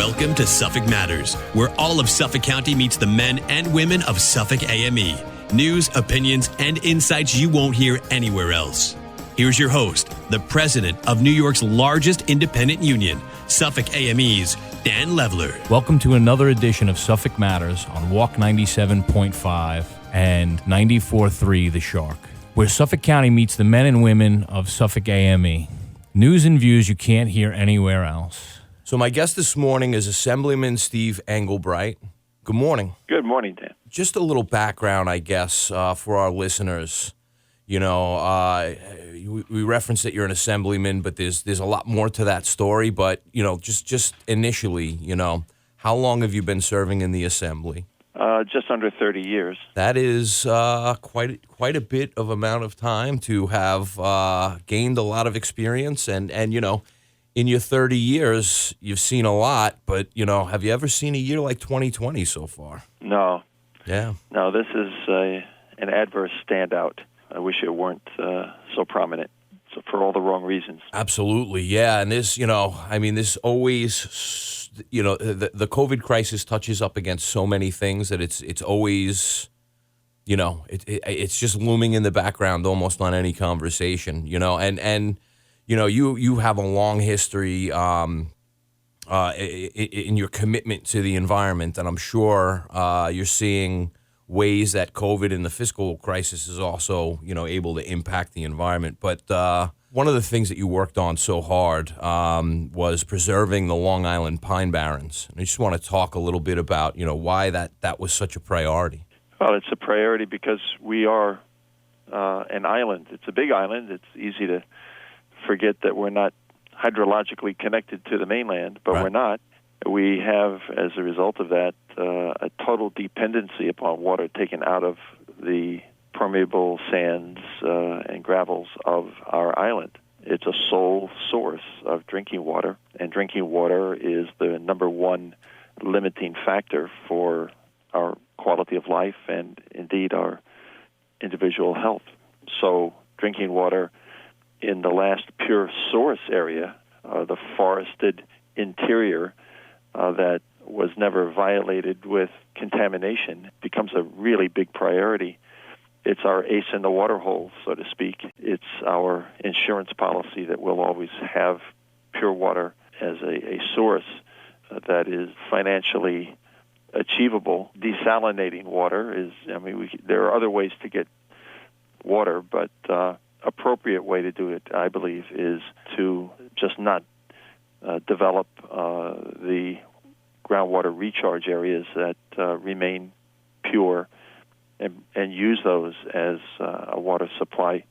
Welcome to Suffolk Matters, where all of Suffolk County meets the men and women of Suffolk AME. News, opinions, and insights you won't hear anywhere else. Here's your host, the president of New York's largest independent union, Suffolk AME's Dan Levler. Welcome to another edition of Suffolk Matters on Walk 97.5 and 94.3 The Shark, where Suffolk County meets the men and women of Suffolk AME. News and views you can't hear anywhere else. So my guest this morning is Assemblyman Steve Englebright. Good morning. Good morning, Dan. Just a little background, I guess, for our listeners. You know, we referenced that you're an assemblyman, but there's a lot more to that story. But, you know, just initially, you know, how long have you been serving in the assembly? Just under 30 years. That is quite a bit of amount of time to have gained a lot of experience. And you know, in your 30 years, you've seen a lot. But, you know, have you ever seen a year like 2020 so far? No. Yeah. No, this is an adverse standout. I wish it weren't so prominent, so for all the wrong reasons. Absolutely, yeah. And this, you know, I mean, this always, you know, the COVID crisis touches up against so many things that it's always, you know, it's just looming in the background almost on any conversation, you know. And you know, you have a long history in your commitment to the environment, and I'm sure you're seeing ways that COVID and the fiscal crisis is also, you know, able to impact the environment. But one of the things that you worked on so hard was preserving the Long Island Pine Barrens. And I just want to talk a little bit about, you know, why that was such a priority. Well, it's a priority because we are an island. It's a big island. It's easy to forget that we're not hydrologically connected to the mainland, but Right. We're not. We have, as a result of that, a total dependency upon water taken out of the permeable sands and gravels of our island. It's a sole source of drinking water, and drinking water is the number one limiting factor for our quality of life and, indeed, our individual health. So drinking water in the last pure source area, the forested interior, that was never violated with contamination, becomes a really big priority. It's our ace in the water hole, so to speak. It's our insurance policy that we'll always have pure water as a source that is financially achievable. Desalinating water is, I mean, there are other ways to get water, but appropriate way to do it, I believe, is to just not develop the groundwater recharge areas that remain pure and use those as a water supply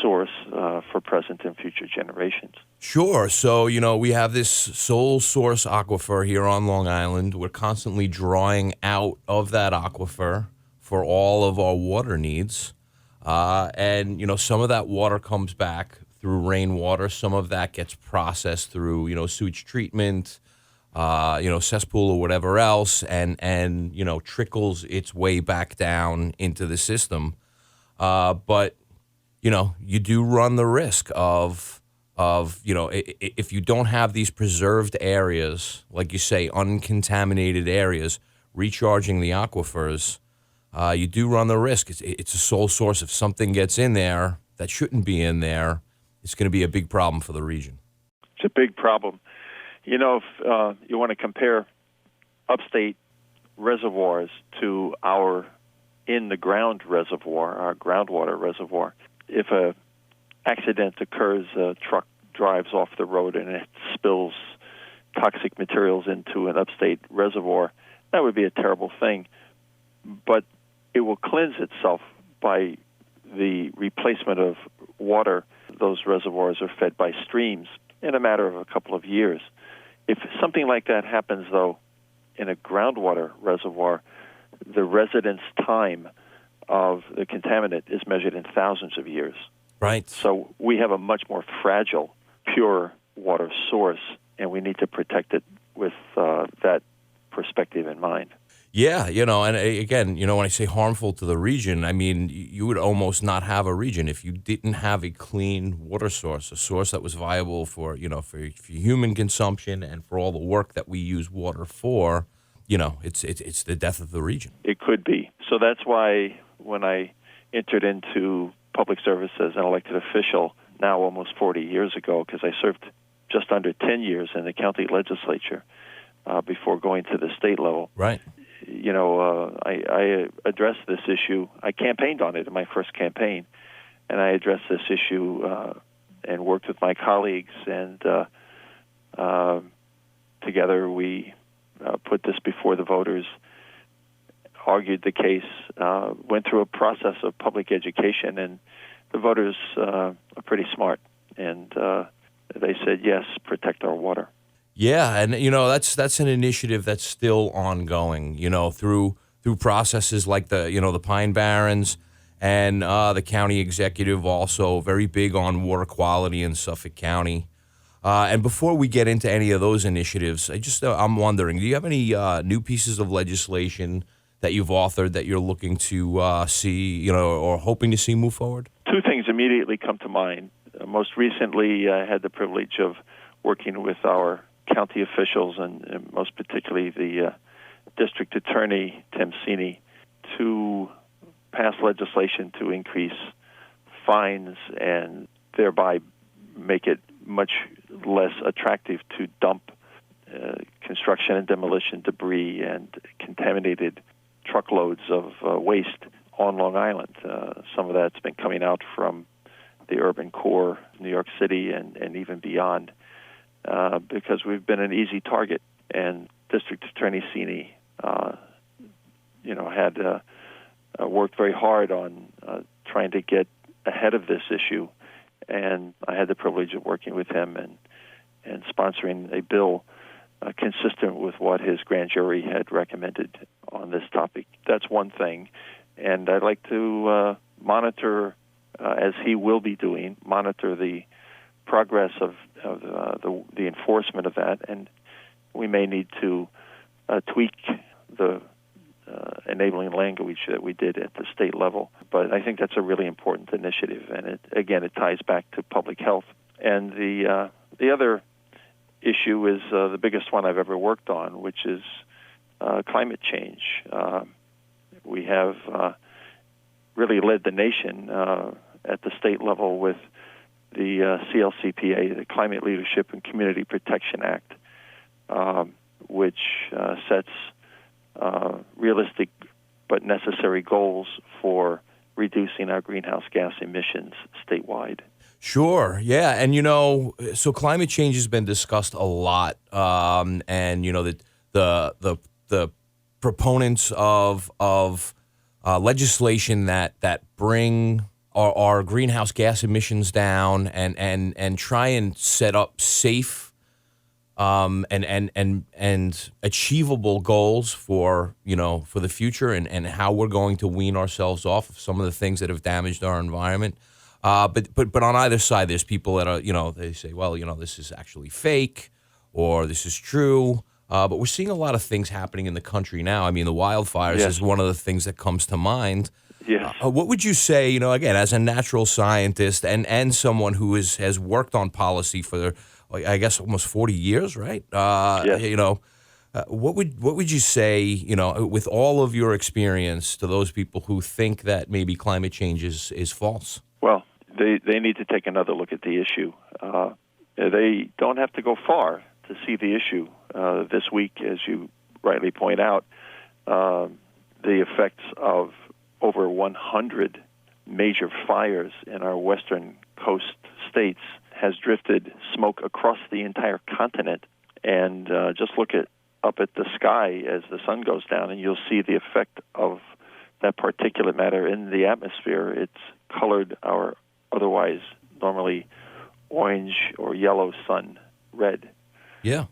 source for present and future generations. Sure. So, you know, we have this sole source aquifer here on Long Island. We're constantly drawing out of that aquifer for all of our water needs. And, you know, some of that water comes back through rainwater. Some of that gets processed through, you know, sewage treatment, you know, cesspool or whatever else, and you know, trickles its way back down into the system. But, you know, you do run the risk of you know, if you don't have these preserved areas, like you say, uncontaminated areas, recharging the aquifers, you do run the risk. It's a sole source. If something gets in there that shouldn't be in there, it's going to be a big problem for the region. It's a big problem. You know, if you want to compare upstate reservoirs to our in-the-ground reservoir, our groundwater reservoir, if a accident occurs, a truck drives off the road and it spills toxic materials into an upstate reservoir, that would be a terrible thing. But it will cleanse itself by the replacement of water. Those reservoirs are fed by streams in a matter of a couple of years. If something like that happens, though, in a groundwater reservoir, the residence time of the contaminant is measured in thousands of years. Right. So we have a much more fragile, pure water source, and we need to protect it with that perspective in mind. Yeah, and again, when I say harmful to the region, I mean, you would almost not have a region if you didn't have a clean water source, a source that was viable for human consumption and for all the work that we use water for. It's the death of the region. It could be. So that's why when I entered into public service as an elected official, now almost 40 years ago, because I served just under 10 years in the county legislature before going to the state level. Right. I addressed this issue. I campaigned on it in my first campaign, and I addressed this issue and worked with my colleagues, and together we put this before the voters, argued the case, went through a process of public education, and the voters are pretty smart, and they said, yes, protect our water. Yeah, and that's an initiative that's still ongoing. Through processes like the Pine Barrens and the county executive, also very big on water quality in Suffolk County. And before we get into any of those initiatives, I'm wondering, do you have any new pieces of legislation that you've authored that you're looking to see, or hoping to see move forward? Two things immediately come to mind. Most recently, I had the privilege of working with our county officials and most particularly the district attorney, Tim Sini, to pass legislation to increase fines and thereby make it much less attractive to dump construction and demolition debris and contaminated truckloads of waste on Long Island. Some of that's been coming out from the urban core, New York City, and even beyond, because we've been an easy target. And District Attorney Sini, had worked very hard on trying to get ahead of this issue, and I had the privilege of working with him and sponsoring a bill consistent with what his grand jury had recommended on this topic. That's one thing. And I'd like to monitor, as he will be doing, monitor the progress of the enforcement of that. And we may need to tweak the enabling language that we did at the state level. But I think that's a really important initiative. And it ties back to public health. And the other issue is the biggest one I've ever worked on, which is climate change. We have really led the nation at the state level with the CLCPA, the Climate Leadership and Community Protection Act, which sets realistic but necessary goals for reducing our greenhouse gas emissions statewide. Sure, yeah, and so climate change has been discussed a lot, and the proponents of legislation that bring our greenhouse gas emissions down and try and set up safe and achievable goals for the future and how we're going to wean ourselves off of some of the things that have damaged our environment. But on either side, there's people that are, they say, well, this is actually fake or this is true. But we're seeing a lot of things happening in the country now. I mean, the wildfires is one of the things that comes to mind. Yes. What would you say, again, as a natural scientist and someone who has worked on policy for, I guess, almost 40 years, right? Yes. What would you say, with all of your experience to those people who think that maybe climate change is false? Well, they need to take another look at the issue. They don't have to go far to see the issue. This week, as you rightly point out, the effects of over 100 major fires in our western coast states has drifted smoke across the entire continent. And just look up at the sky as the sun goes down, and you'll see the effect of that particulate matter in the atmosphere. It's colored our otherwise normally orange or yellow sun red. Yeah.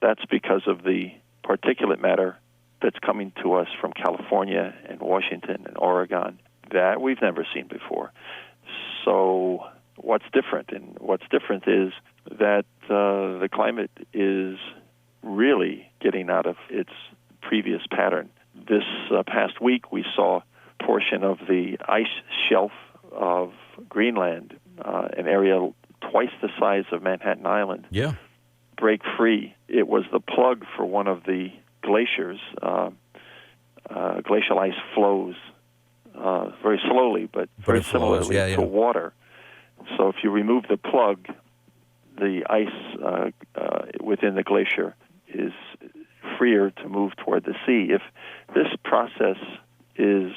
That's because of the particulate matter that's coming to us from California and Washington and Oregon that we've never seen before. So what's different? And what's different is that the climate is really getting out of its previous pattern. This past week, we saw a portion of the ice shelf of Greenland, an area twice the size of Manhattan Island, break free. It was the plug for one of the glaciers. Glacial ice flows very slowly, but very similarly to water. So if you remove the plug, the ice within the glacier is freer to move toward the sea. If this process is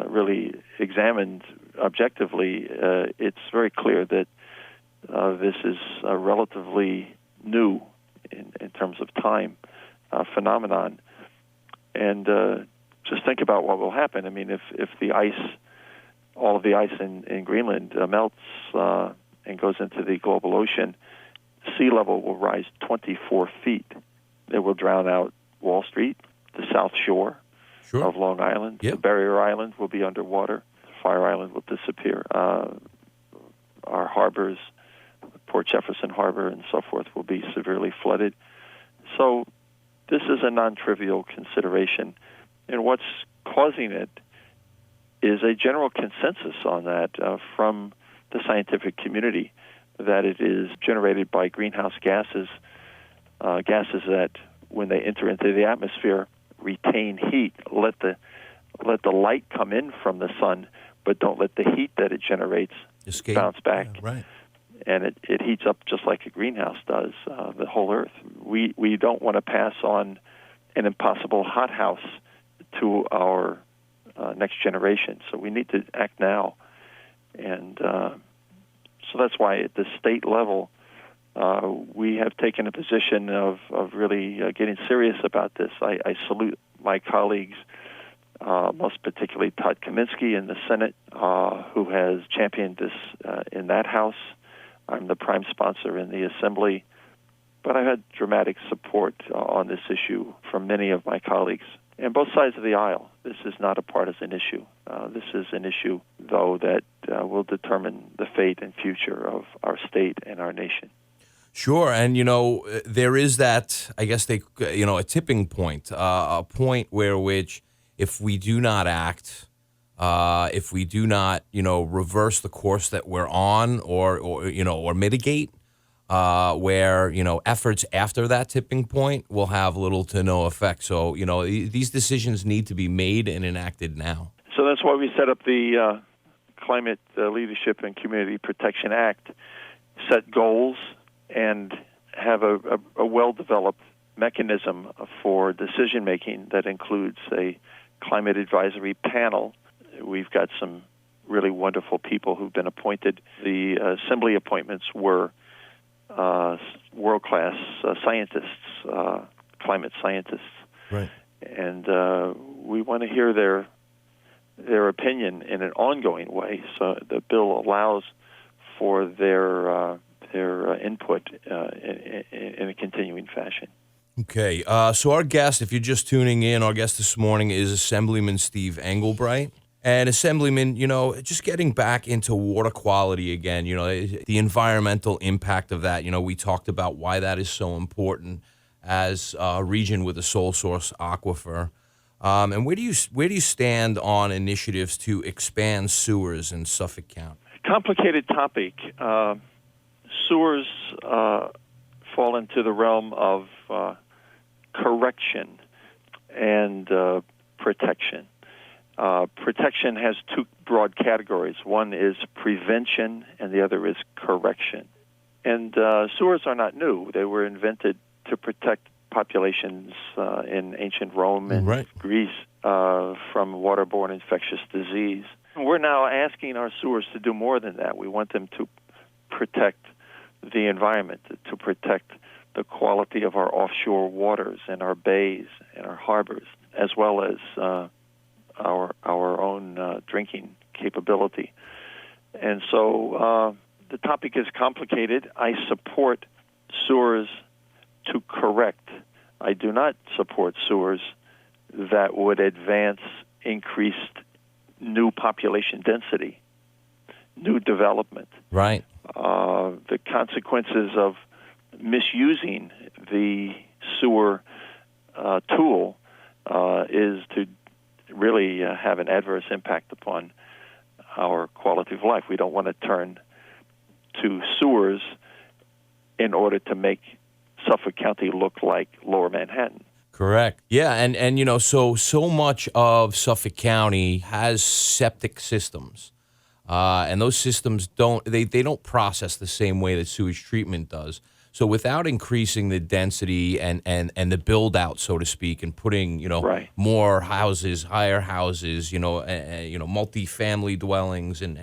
really examined objectively, it's very clear that this is a relatively new, in terms of time, phenomenon. And just think about what will happen. I mean, if the ice, all of the ice in Greenland melts and goes into the global ocean, sea level will rise 24 feet. It will drown out Wall Street, the South Shore of Long Island. The Barrier Island will be underwater. Fire Island will disappear. Our harbors, Port Jefferson Harbor and so forth, will be severely flooded. So this is a non-trivial consideration. And what's causing it is a general consensus on that from the scientific community, that it is generated by greenhouse gases, gases that, when they enter into the atmosphere, retain heat. Let the light come in from the sun, but don't let the heat that it generates bounce back. And it heats up just like a greenhouse does, the whole Earth. We don't want to pass on an impossible hothouse to our next generation, so we need to act now. And so that's why at the state level, we have taken a position of really getting serious about this. I salute my colleagues, most particularly Todd Kaminsky in the Senate, who has championed this in that House. I'm the prime sponsor in the Assembly, but I've had dramatic support on this issue from many of my colleagues. And both sides of the aisle. This is not a partisan issue. This is an issue, though, that will determine the fate and future of our state and our nation. Sure, and there is that, I guess a tipping point, a point where which if we do not act, if we do not, reverse the course that we're on, or mitigate, where efforts after that tipping point will have little to no effect. So these decisions need to be made and enacted now. So that's why we set up the Climate Leadership and Community Protection Act, set goals, and have a well-developed mechanism for decision-making that includes a climate advisory panel. We've got some really wonderful people who've been appointed. The Assembly appointments were world-class scientists, climate scientists. Right. And we want to hear their opinion in an ongoing way. So the bill allows for their input in a continuing fashion. Okay. So our guest, if you're just tuning in, our guest this morning is Assemblyman Steve Englebright. And Assemblyman, just getting back into water quality again, the environmental impact of that, we talked about why that is so important as a region with a sole source aquifer. And where do you stand on initiatives to expand sewers in Suffolk County? Complicated topic. Sewers fall into the realm of correction and protection. Protection has two broad categories. One is prevention, and the other is correction. And sewers are not new. They were invented to protect populations in ancient Rome and Greece from waterborne infectious disease. We're now asking our sewers to do more than that. We want them to protect the environment, to protect the quality of our offshore waters and our bays and our harbors, as well as our own drinking capability. And so the topic is complicated. I support sewers to correct. I do not support sewers that would advance increased new population density, new development. Right. The consequences of misusing the sewer tool is to really have an adverse impact upon our quality of life. We don't want to turn to sewers in order to make Suffolk County look like Lower Manhattan. Correct. Yeah, and so much of Suffolk County has septic systems, and those systems don't process the same way that sewage treatment does. So without increasing the density and the build out, so to speak, and putting more houses, higher houses, multi-family dwellings and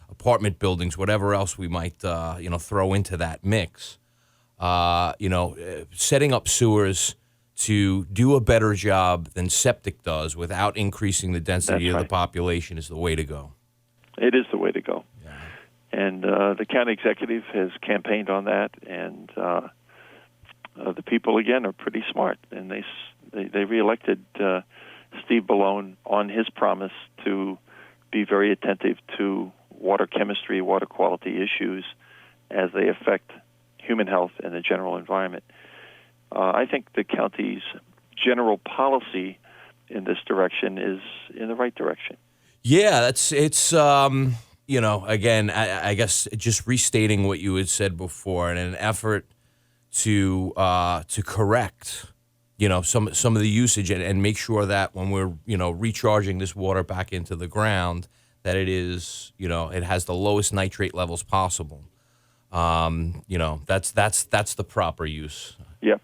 apartment buildings, whatever else we might throw into that mix, setting up sewers to do a better job than septic does without increasing the density of the population is the way to go. It is the way to go. Yeah. And the county executive has campaigned on that, and the people, again, are pretty smart. And they reelected Steve Bellone on his promise to be very attentive to water chemistry, water quality issues as they affect human health and the general environment. I think the county's general policy in this direction is in the right direction. Yeah, again, I guess just restating what you had said before in an effort to correct, some of the usage and make sure that when we're, recharging this water back into the ground, that it is, it has the lowest nitrate levels possible. That's the proper use. Yep.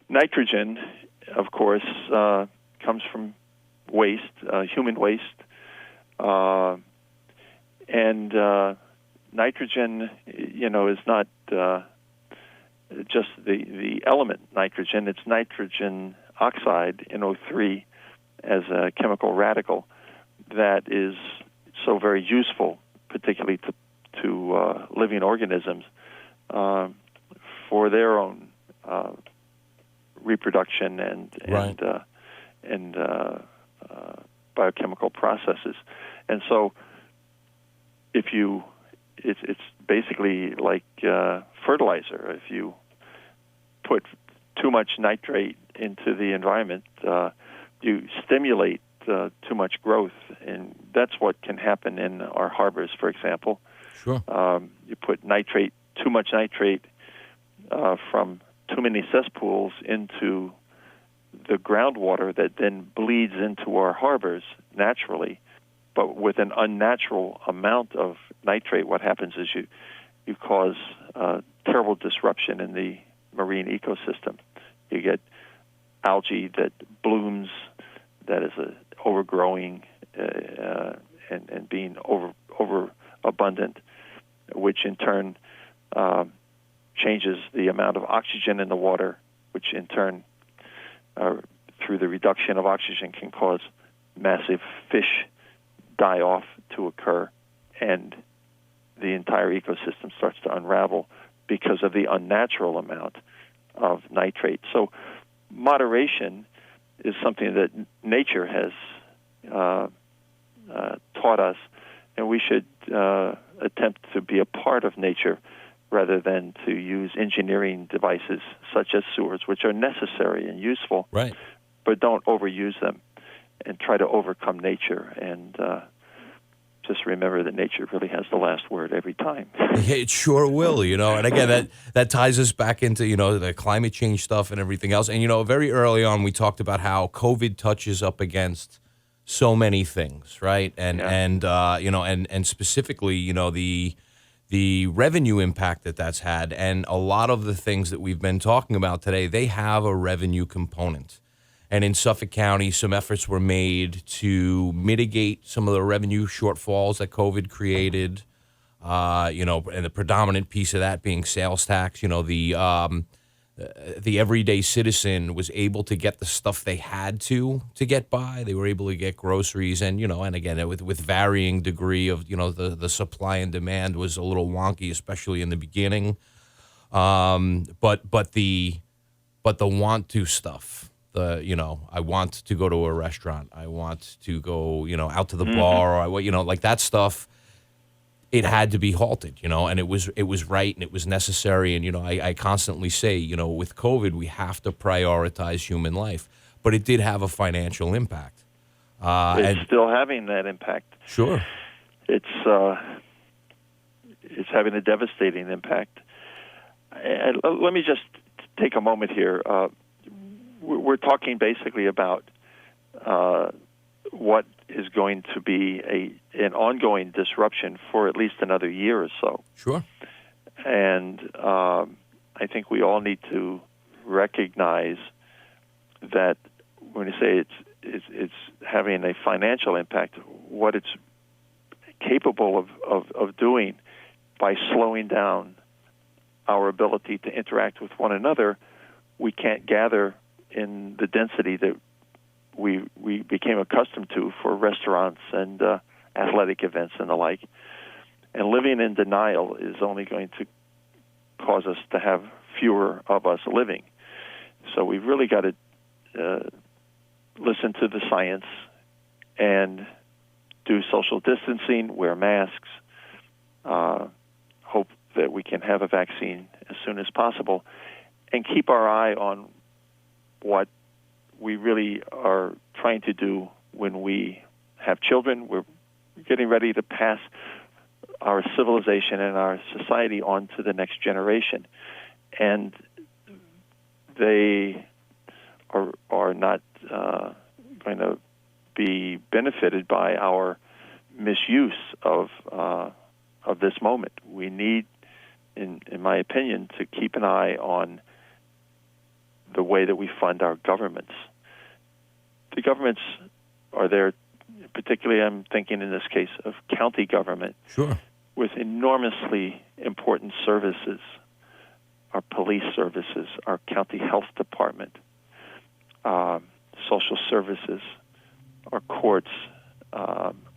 Nitrogen, of course, comes from waste, human waste, and nitrogen, is not just the element nitrogen. It's nitrogen oxide, NO3, as a chemical radical that is so very useful, particularly to living organisms, for their own reproduction and biochemical processes. And so it's basically like fertilizer. If you put too much nitrate into the environment, you stimulate too much growth, and that's what can happen in our harbors, for example. Sure. You put too much nitrate from too many cesspools into the groundwater that then bleeds into our harbors naturally. But with an unnatural amount of nitrate, what happens is you cause terrible disruption in the marine ecosystem. You get algae that blooms, that is overgrowing and being overabundant, which in turn changes the amount of oxygen in the water, which in turn, through the reduction of oxygen, can cause massive fish die-off to occur, and the entire ecosystem starts to unravel because of the unnatural amount of nitrate. So moderation is something that nature has taught us, and we should attempt to be a part of nature rather than to use engineering devices such as sewers, which are necessary and useful, right, but don't overuse them and try to overcome nature. And just remember that nature really has the last word every time. Yeah, it sure will, And again, that ties us back into, the climate change stuff and everything else. And, very early on, we talked about how COVID touches up against so many things, right? And, yeah. and specifically, the revenue impact that's had. And a lot of the things that we've been talking about today, they have a revenue component. And in Suffolk County, some efforts were made to mitigate some of the revenue shortfalls that COVID created, and the predominant piece of that being sales tax. The everyday citizen was able to get the stuff they had to get by. They were able to get groceries, and again, with varying degree of, the supply and demand was a little wonky, especially in the beginning. But the want to stuff. I want to go to a restaurant. I want to go, out to the bar, or like that stuff. It had to be halted, and it was right and it was necessary. And I constantly say, with COVID, we have to prioritize human life. but it did have a financial impact. It's still having that impact. Sure. It's having a devastating impact. And let me just take a moment here. We're talking basically about what is going to be an ongoing disruption for at least another year or so. Sure. And I think we all need to recognize that when you say it's having a financial impact, what it's capable of doing by slowing down our ability to interact with one another, we can't gather in the density that we became accustomed to for restaurants and athletic events and the like. And living in denial is only going to cause us to have fewer of us living. So we've really got to listen to the science and do social distancing, wear masks, hope that we can have a vaccine as soon as possible, and keep our eye on what we really are trying to do when we have children. We're getting ready to pass our civilization and our society on to the next generation. And they are not going to be benefited by our misuse of this moment. We need, in my opinion, to keep an eye on the way that we fund our governments. The governments are there, particularly I'm thinking in this case of county government, Sure. with enormously important services, our police services, our county health department, social services, our courts.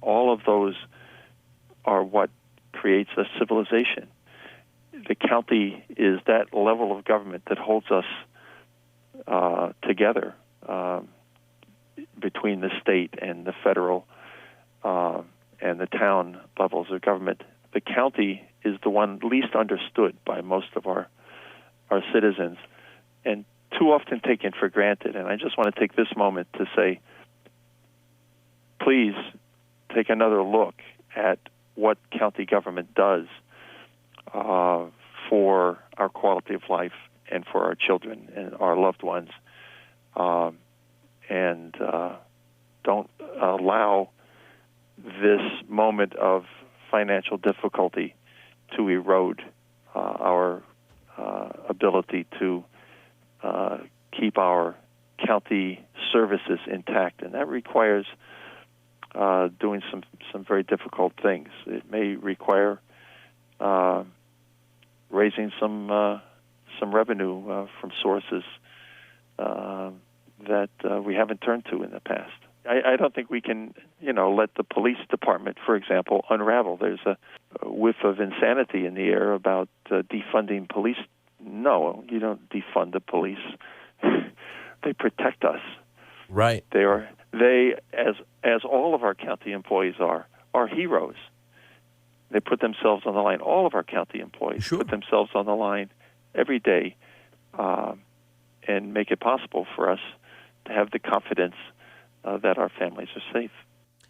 All of those are what creates a civilization. The county is that level of government that holds us together between the state and the federal and the town levels of government. The county is the one least understood by most of our citizens and too often taken for granted. And I just want to take this moment to say, please take another look at what county government does for our quality of life and for our children and our loved ones. And don't allow this moment of financial difficulty to erode our ability to keep our county services intact. And that requires doing some very difficult things. It may require raising some revenue from sources that we haven't turned to in the past. I don't think we can, let the police department, for example, unravel. There's a whiff of insanity in the air about defunding police. No, you don't defund the police. They protect us. Right. They, as all of our county employees are heroes. They put themselves on the line. All of our county employees Sure. put themselves on the line every day and make it possible for us to have the confidence that our families are safe.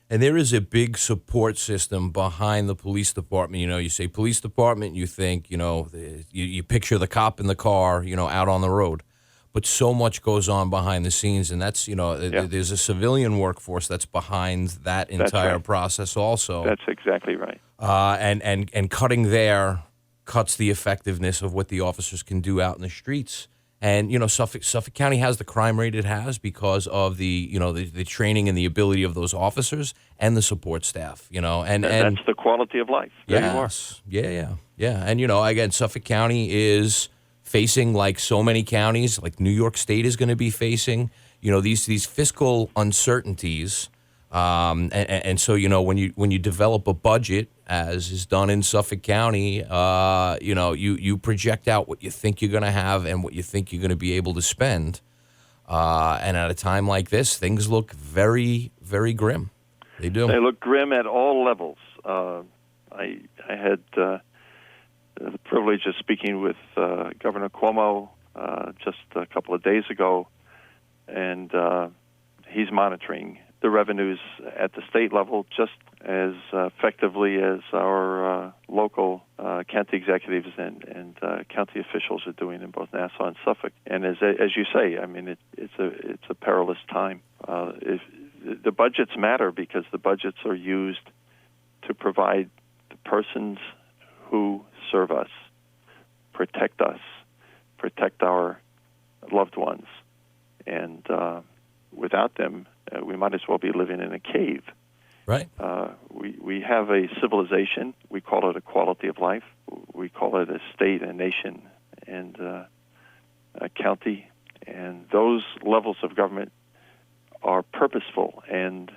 And there is a big support system behind the police department. You say police department, you think, you picture the cop in the car, out on the road. But so much goes on behind the scenes, and that's, there's a civilian workforce that's behind that entire process also. That's exactly right. And cutting there cuts the effectiveness of what the officers can do out in the streets. And, Suffolk County has the crime rate it has because of the training and the ability of those officers and the support staff, And that's the quality of life. Yes. Yeah. And, again, Suffolk County is facing, like so many counties, like New York State is going to be facing, these fiscal uncertainties. And so, when you develop a budget, as is done in Suffolk County, you project out what you think you're going to have and what you think you're going to be able to spend. And at a time like this, things look very, very grim. They do. They look grim at all levels. I had the privilege of speaking with Governor Cuomo just a couple of days ago, and he's monitoring the revenues at the state level just as effectively as our local county executives and county officials are doing in both Nassau and Suffolk. And as you say, I mean, it's a perilous time. The budgets matter because the budgets are used to provide the persons who serve us, protect our loved ones, and without them, we might as well be living in a cave. Right. We have a civilization. We call it a quality of life. We call it a state, a nation, and a county. And those levels of government are purposeful, and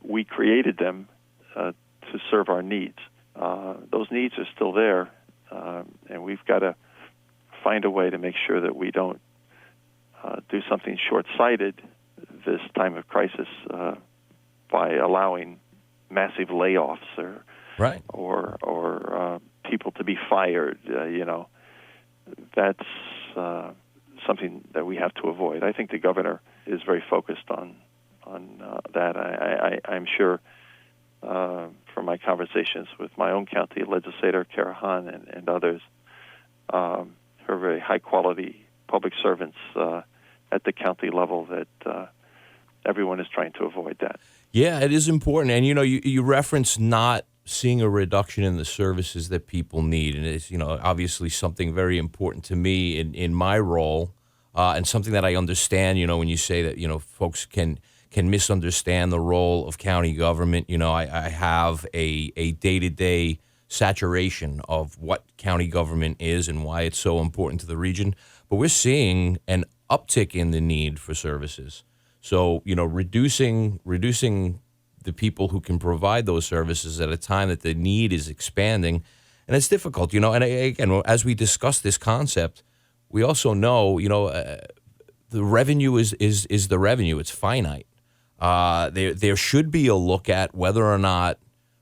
we created them to serve our needs. Those needs are still there, and we've got to find a way to make sure that we don't do something short-sighted this time of crisis by allowing massive layoffs or people to be fired. That's something that we have to avoid. I think the governor is very focused on that. I'm sure from my conversations with my own county legislator, Kara Hahn, and others, her very high-quality public servants at the county level, that everyone is trying to avoid that. Yeah, it is important. And, you reference not seeing a reduction in the services that people need. And it's, obviously something very important to me in my role, and something that I understand, when you say that, folks can misunderstand the role of county government. I have a day-to-day saturation of what county government is and why it's so important to the region. But we're seeing an uptick in the need for services. So, reducing the people who can provide those services at a time that the need is expanding, and it's difficult, and again, as we discuss this concept, we also know, the revenue is the revenue. It's finite. There should be a look at whether or not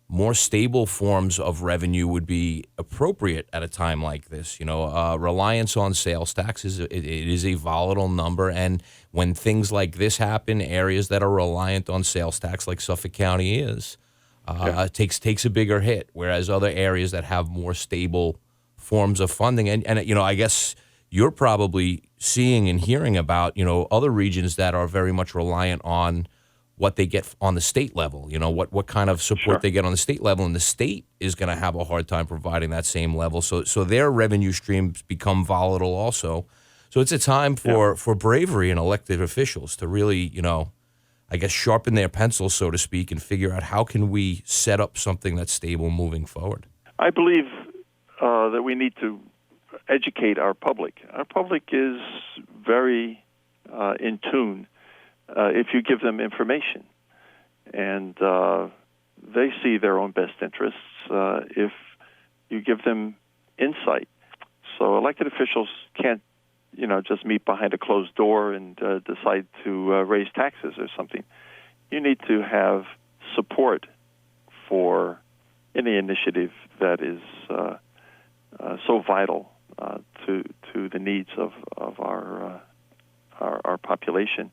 more stable forms of revenue would be appropriate at a time like this. Reliance on sales tax it is a volatile number, and when things like this happen, areas that are reliant on sales tax, like Suffolk County is, takes a bigger hit. Whereas other areas that have more stable forms of funding, and I guess you're probably seeing and hearing about other regions that are very much reliant on what they get on the state level, what kind of support they get on the state level, and the state is going to have a hard time providing that same level. So their revenue streams become volatile also. So it's a time for bravery in elected officials to really, I guess, sharpen their pencils, so to speak, and figure out how can we set up something that's stable moving forward. I believe that we need to educate our public. Our public is very in tune if you give them information, and they see their own best interests if you give them insight. So elected officials can't, just meet behind a closed door and decide to raise taxes or something. You need to have support for any initiative that is so vital to the needs of our population.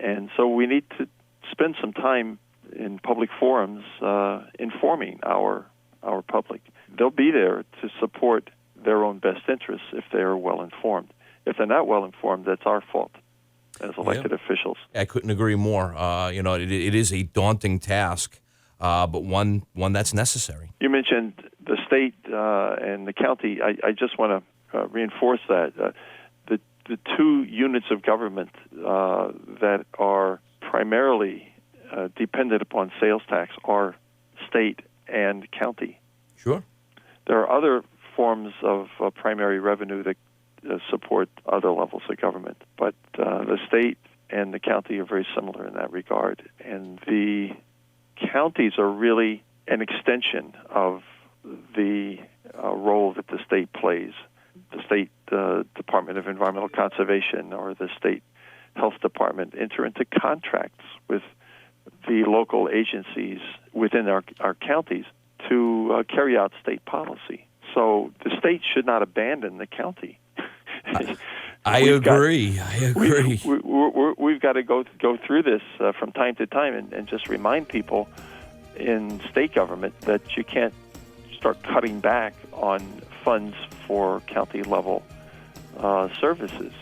And so we need to spend some time in public forums informing our public. They'll be there to support their own best interests if they are well informed. If they're not well informed, that's our fault as elected officials. I couldn't agree more. It is a daunting task, but one that's necessary. You mentioned the state and the county. I just want to reinforce that. The two units of government that are primarily dependent upon sales tax are state and county. Sure. There are other forms of primary revenue that support other levels of government, but the state and the county are very similar in that regard. And the counties are really an extension of the role that the state plays. The state Department of Environmental Conservation or the state health department enter into contracts with the local agencies within our counties to carry out state policy. So the state should not abandon the county. I agree. We've got to go through this from time to time and just remind people in state government that you can't start cutting back on funds for county level services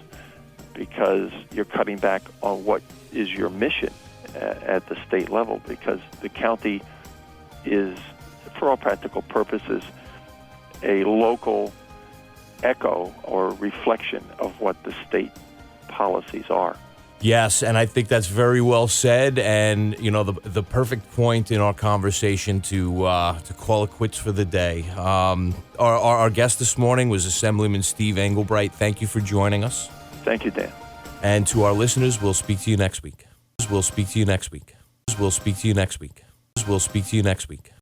because you're cutting back on what is your mission at the state level, because the county is, for all practical purposes, a local echo or reflection of what the state policies are. Yes, and I think that's very well said, and the perfect point in our conversation to call it quits for the day. Our guest this morning was Assemblyman Steve Englebright. Thank you for joining us. Thank you, Dan. And to our listeners, we'll speak to you next week. We'll speak to you next week. We'll speak to you next week. We'll speak to you next week.